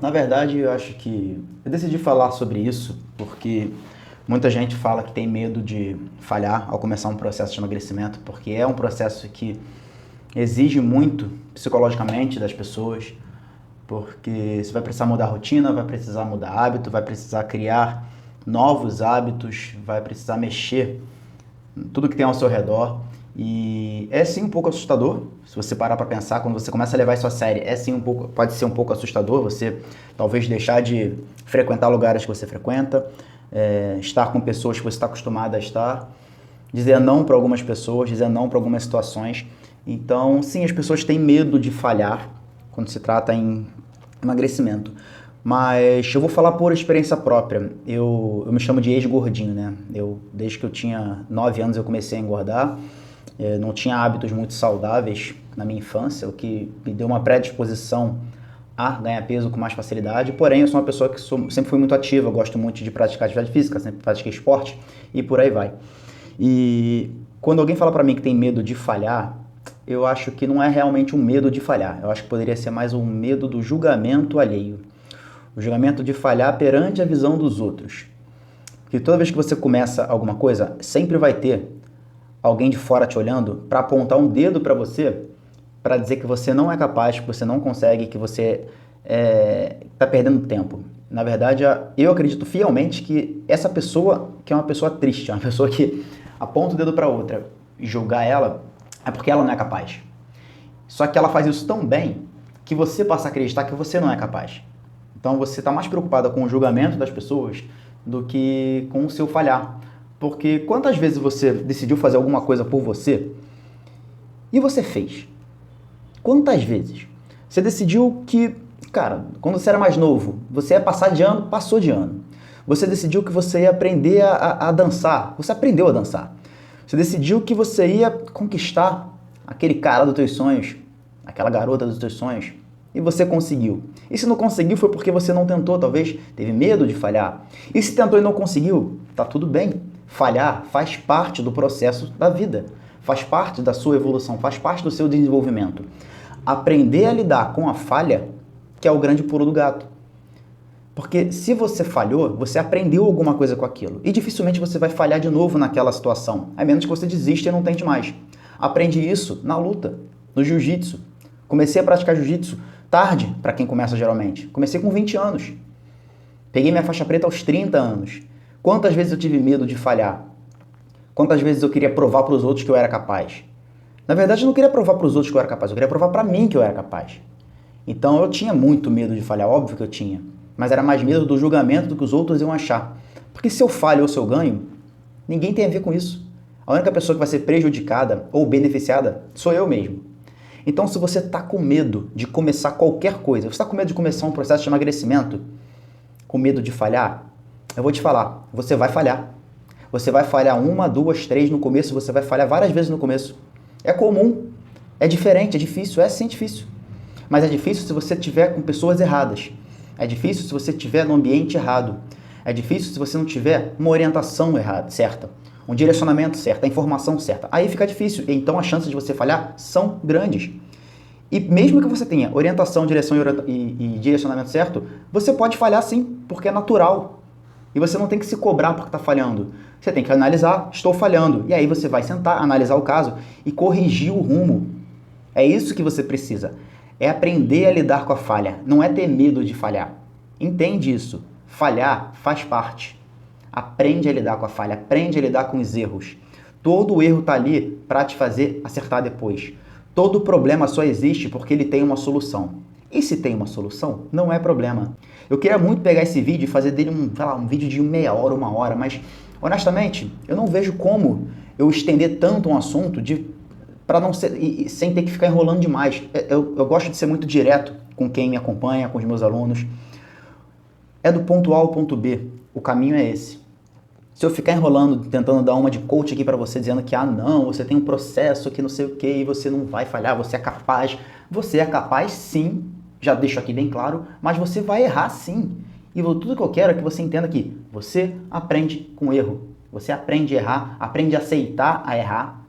Na verdade, eu acho que eu decidi falar sobre isso porque muita gente fala que tem medo de falhar ao começar um processo de emagrecimento, porque é um processo que exige muito psicologicamente das pessoas, porque você vai precisar mudar a rotina, vai precisar mudar hábito, vai precisar criar novos hábitos, vai precisar mexer em tudo que tem ao seu redor. E é sim um pouco assustador, se você parar para pensar, quando você começa a levar isso a sério, é sim um pouco, pode ser um pouco assustador, você talvez deixar de frequentar lugares que você frequenta, estar com pessoas que você está acostumado a estar, dizer não para algumas pessoas, dizer não para algumas situações. Então, sim, as pessoas têm medo de falhar quando se trata em emagrecimento. Mas eu vou falar por experiência própria. Eu me chamo de ex-gordinho, né? Desde que eu tinha 9 anos eu comecei a engordar. Não tinha hábitos muito saudáveis na minha infância, o que me deu uma predisposição a ganhar peso com mais facilidade. Porém, eu sou uma pessoa que sempre fui muito ativa, gosto muito de praticar atividade física, sempre pratiquei esporte e por aí vai. E quando alguém fala pra mim que tem medo de falhar, eu acho que não é realmente um medo de falhar. Eu acho que poderia ser mais um medo do julgamento alheio. O julgamento de falhar perante a visão dos outros. Porque toda vez que você começa alguma coisa, sempre vai ter alguém de fora te olhando para apontar um dedo para você, para dizer que você não é capaz, que você não consegue, que você está perdendo tempo. Na verdade, eu acredito fielmente que essa pessoa, que é uma pessoa triste, uma pessoa que aponta o dedo para outra e julgar ela, é porque ela não é capaz. Só que ela faz isso tão bem que você passa a acreditar que você não é capaz. Então você está mais preocupada com o julgamento das pessoas do que com o seu falhar. Porque quantas vezes você decidiu fazer alguma coisa por você e você fez? Quantas vezes? Você decidiu que, cara, quando você era mais novo, você ia passar de ano, passou de ano. Você decidiu que você ia aprender a dançar, você aprendeu a dançar. Você decidiu que você ia conquistar aquele cara dos teus sonhos, aquela garota dos teus sonhos, e você conseguiu. E se não conseguiu foi porque você não tentou, talvez teve medo de falhar. E se tentou e não conseguiu, tá tudo bem. Falhar faz parte do processo da vida, faz parte da sua evolução, faz parte do seu desenvolvimento. Aprender a lidar com a falha, que é o grande pulo do gato. Porque se você falhou, você aprendeu alguma coisa com aquilo. E dificilmente você vai falhar de novo naquela situação, a menos que você desista e não tente mais. Aprendi isso na luta, no jiu-jitsu. Comecei a praticar jiu-jitsu tarde, para quem começa geralmente. Comecei com 20 anos. Peguei minha faixa preta aos 30 anos. Quantas vezes eu tive medo de falhar? Quantas vezes eu queria provar para os outros que eu era capaz? Na verdade, eu não queria provar para os outros que eu era capaz, eu queria provar para mim que eu era capaz. Então eu tinha muito medo de falhar, óbvio que eu tinha. Mas era mais medo do julgamento do que os outros iam achar. Porque se eu falho ou se eu ganho, ninguém tem a ver com isso. A única pessoa que vai ser prejudicada ou beneficiada sou eu mesmo. Então, se você está com medo de começar qualquer coisa, você está com medo de começar um processo de emagrecimento, com medo de falhar, eu vou te falar, você vai falhar. Você vai falhar uma, duas, três no começo, você vai falhar várias vezes no começo. É comum, é diferente, é difícil, é sim difícil. Mas é difícil se você estiver com pessoas erradas. É difícil se você estiver no ambiente errado. É difícil se você não tiver uma orientação errada, certa, um direcionamento certo, a informação certa. Aí fica difícil, então as chances de você falhar são grandes. E mesmo que você tenha orientação, direção e direcionamento certo, você pode falhar sim, porque é natural. E você não tem que se cobrar porque está falhando. Você tem que analisar, estou falhando. E aí você vai sentar, analisar o caso e corrigir o rumo. É isso que você precisa. É aprender a lidar com a falha, não é ter medo de falhar. Entende isso? Falhar faz parte. Aprende a lidar com a falha, aprende a lidar com os erros. Todo erro está ali para te fazer acertar depois. Todo problema só existe porque ele tem uma solução. E se tem uma solução, não é problema. Eu queria muito pegar esse vídeo e fazer dele um vídeo de meia hora, uma hora, mas honestamente, eu não vejo como eu estender tanto um assunto para não ser, sem ter que ficar enrolando demais. Eu gosto de ser muito direto com quem me acompanha, com os meus alunos. É do ponto A ao ponto B. O caminho é esse. Se eu ficar enrolando, tentando dar uma de coach aqui para você, dizendo que, não, você tem um processo que não sei o que e você não vai falhar, você é capaz. Você é capaz sim, já deixo aqui bem claro, mas você vai errar sim. E tudo que eu quero é que você entenda que você aprende com erro. Você aprende a errar, aprende a aceitar a errar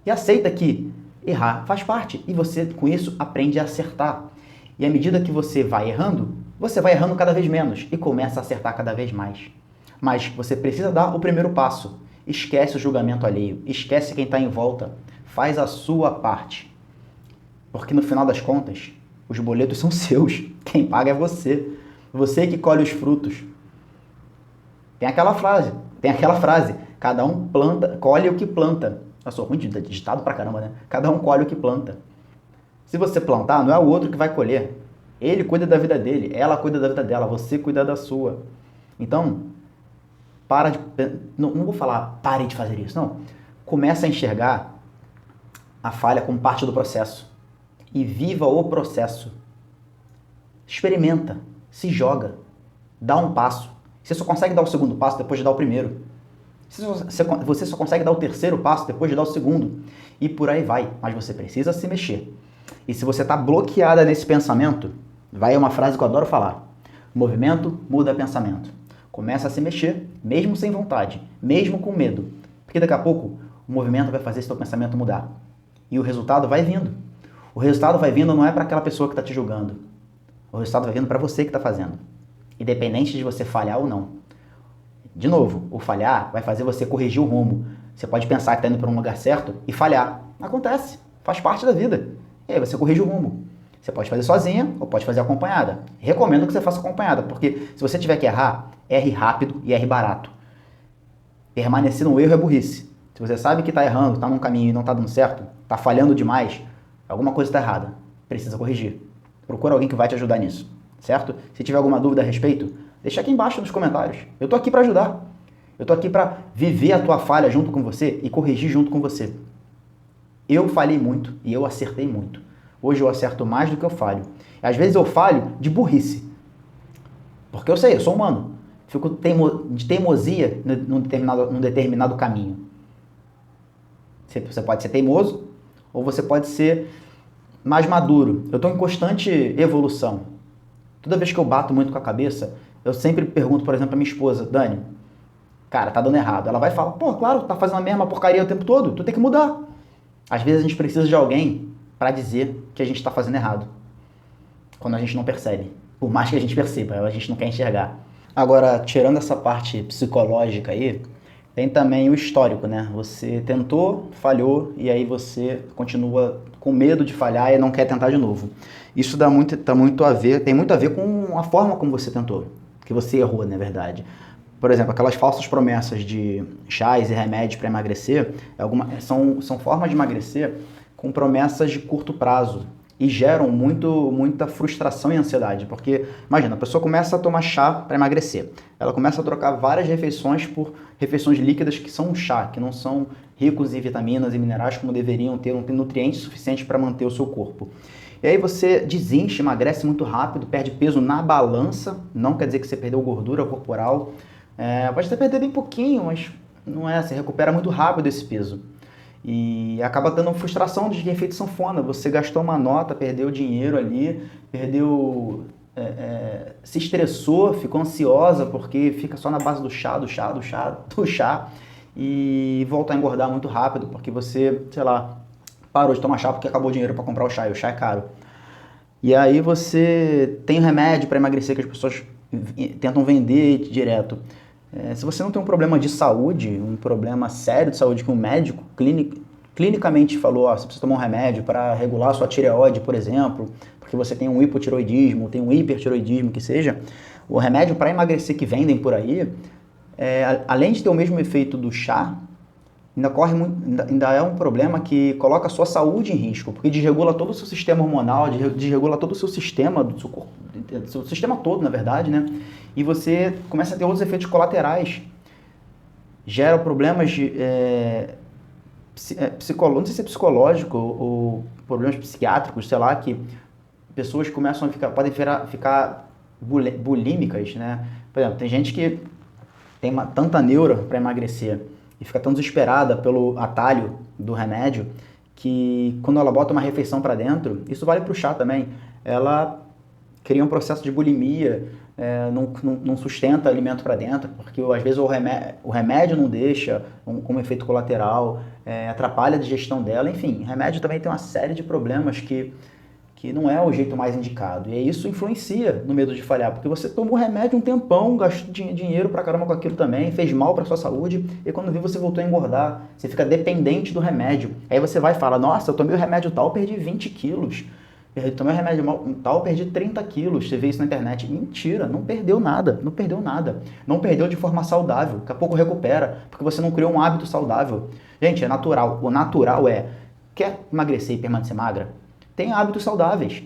e aceita que errar faz parte. E você, com isso, aprende a acertar. E à medida que você vai errando, você vai errando cada vez menos e começa a acertar cada vez mais. Mas você precisa dar o primeiro passo. Esquece o julgamento alheio, esquece quem está em volta, faz a sua parte. Porque no final das contas, os boletos são seus, quem paga é você. Você que colhe os frutos. Tem aquela frase, cada um planta, colhe o que planta. Eu sou ruim de ditado pra caramba, né? Cada um colhe o que planta. Se você plantar, não é o outro que vai colher. Ele cuida da vida dele, ela cuida da vida dela, você cuida da sua. Então, não vou falar pare de fazer isso, não. Começa a enxergar a falha como parte do processo. E viva o processo. Experimenta, se joga, dá um passo. Você só consegue dar o segundo passo depois de dar o primeiro. Você só consegue dar o terceiro passo depois de dar o segundo. E por aí vai, mas você precisa se mexer. E se você está bloqueada nesse pensamento, vai uma frase que eu adoro falar. Movimento muda pensamento. Começa a se mexer, mesmo sem vontade, mesmo com medo. Porque daqui a pouco o movimento vai fazer esse teu pensamento mudar. E o resultado vai vindo. O resultado vai vindo não é para aquela pessoa que está te julgando. O resultado vai vindo para você que está fazendo. Independente de você falhar ou não. De novo, o falhar vai fazer você corrigir o rumo. Você pode pensar que está indo para um lugar certo e falhar. Acontece, faz parte da vida. E aí você corrige o rumo. Você pode fazer sozinha ou pode fazer acompanhada. Recomendo que você faça acompanhada, porque se você tiver que errar, erre rápido e erre barato. Permanecer no erro é burrice. Se você sabe que está errando, está num caminho e não está dando certo, está falhando demais, alguma coisa está errada. Precisa corrigir. Procura alguém que vai te ajudar nisso, certo? Se tiver alguma dúvida a respeito, deixa aqui embaixo nos comentários. Eu tô aqui para ajudar. Eu tô aqui para viver a tua falha junto com você e corrigir junto com você. Eu falhei muito e eu acertei muito. Hoje eu acerto mais do que eu falho. Às vezes eu falho de burrice. Porque eu sei, eu sou humano. Fico de teimosia num determinado caminho. Você pode ser teimoso ou você pode ser mais maduro. Eu estou em constante evolução. Toda vez que eu bato muito com a cabeça, eu sempre pergunto, por exemplo, a minha esposa, Dani, cara, tá dando errado. Ela vai falar, pô, claro, tá fazendo a mesma porcaria o tempo todo, tu tem que mudar. Às vezes a gente precisa de alguém para dizer que a gente tá fazendo errado. Quando a gente não percebe. Por mais que a gente perceba, a gente não quer enxergar. Agora, tirando essa parte psicológica aí, tem também o histórico, né? Você tentou, falhou, e aí você continua com medo de falhar e não quer tentar de novo. Isso tem muito a ver com a forma como você tentou, que você errou, na verdade. Por exemplo, aquelas falsas promessas de chás e remédios para emagrecer, são formas de emagrecer com promessas de curto prazo e geram muita frustração e ansiedade, porque, imagina, a pessoa começa a tomar chá para emagrecer, ela começa a trocar várias refeições por refeições líquidas que são um chá, que não são ricos em vitaminas e minerais como deveriam ter, não tem nutrientes suficientes para manter o seu corpo. E aí você desincha, emagrece muito rápido, perde peso na balança, não quer dizer que você perdeu gordura corporal, pode até perder bem pouquinho, mas não é, você recupera muito rápido esse peso. E acaba dando frustração de efeito sanfona. Você gastou uma nota, perdeu dinheiro ali, se estressou, ficou ansiosa porque fica só na base do chá e volta a engordar muito rápido porque você, sei lá, parou de tomar chá porque acabou o dinheiro para comprar o chá e o chá é caro. E aí você tem um remédio para emagrecer que as pessoas tentam vender direto. Se você não tem um problema de saúde, um problema sério de saúde que um médico clinicamente falou, você precisa tomar um remédio para regular a sua tireoide, por exemplo, porque você tem um hipotireoidismo, tem um hipertireoidismo, que seja, o remédio para emagrecer que vendem por aí, além de ter o mesmo efeito do chá, ainda é um problema que coloca a sua saúde em risco, porque desregula todo o seu sistema hormonal, desregula todo o seu sistema do seu corpo, seu sistema todo, na verdade, né? E você começa a ter outros efeitos colaterais. Gera problemas de, não sei se é psicológico ou problemas psiquiátricos, sei lá, que pessoas começam a podem ficar bulímicas, né? Por exemplo, tem gente que tem tanta neura para emagrecer e fica tão desesperada pelo atalho do remédio que quando ela bota uma refeição para dentro, isso vale para o chá também, ela cria um processo de bulimia, não sustenta alimento para dentro, porque às vezes o remédio não deixa, como efeito colateral, atrapalha a digestão dela, enfim, o remédio também tem uma série de problemas que que não é o jeito mais indicado. E isso influencia no medo de falhar, porque você tomou remédio um tempão, gastou dinheiro pra caramba com aquilo também, fez mal pra sua saúde, e quando viu você voltou a engordar, você fica dependente do remédio. Aí você vai e fala, nossa, eu tomei o remédio tal, perdi 20 quilos. Eu tomei o remédio tal, perdi 30 quilos. Você vê isso na internet. Mentira, não perdeu nada, não perdeu nada. Não perdeu de forma saudável, daqui a pouco recupera, porque você não criou um hábito saudável. Gente, é natural. O natural é, quer emagrecer e permanecer magra? Tenha hábitos saudáveis.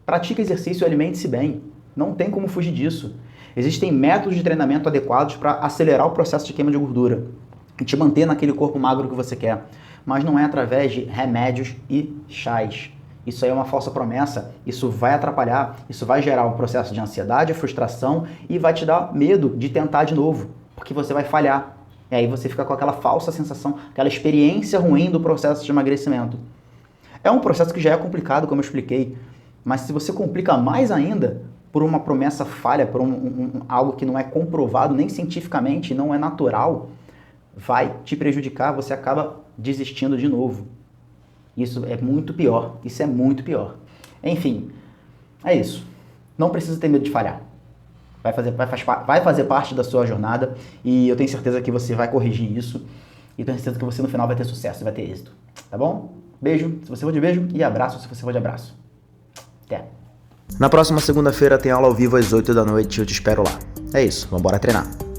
Pratique exercício e alimente-se bem. Não tem como fugir disso. Existem métodos de treinamento adequados para acelerar o processo de queima de gordura e te manter naquele corpo magro que você quer. Mas não é através de remédios e chás. Isso aí é uma falsa promessa, isso vai atrapalhar, isso vai gerar um processo de ansiedade, frustração e vai te dar medo de tentar de novo, porque você vai falhar. E aí você fica com aquela falsa sensação, aquela experiência ruim do processo de emagrecimento. É um processo que já é complicado, como eu expliquei, mas se você complica mais ainda por uma promessa falha, por algo que não é comprovado nem cientificamente, não é natural, vai te prejudicar, você acaba desistindo de novo. Isso é muito pior, isso é muito pior. Enfim, é isso. Não precisa ter medo de falhar. Vai fazer parte da sua jornada e eu tenho certeza que você vai corrigir isso e tenho certeza que você no final vai ter sucesso e vai ter êxito. Tá bom? Beijo, se você for de beijo, e abraço se você for de abraço. Até. Na próxima segunda-feira tem aula ao vivo às 8 da noite e eu te espero lá. É isso, vambora treinar.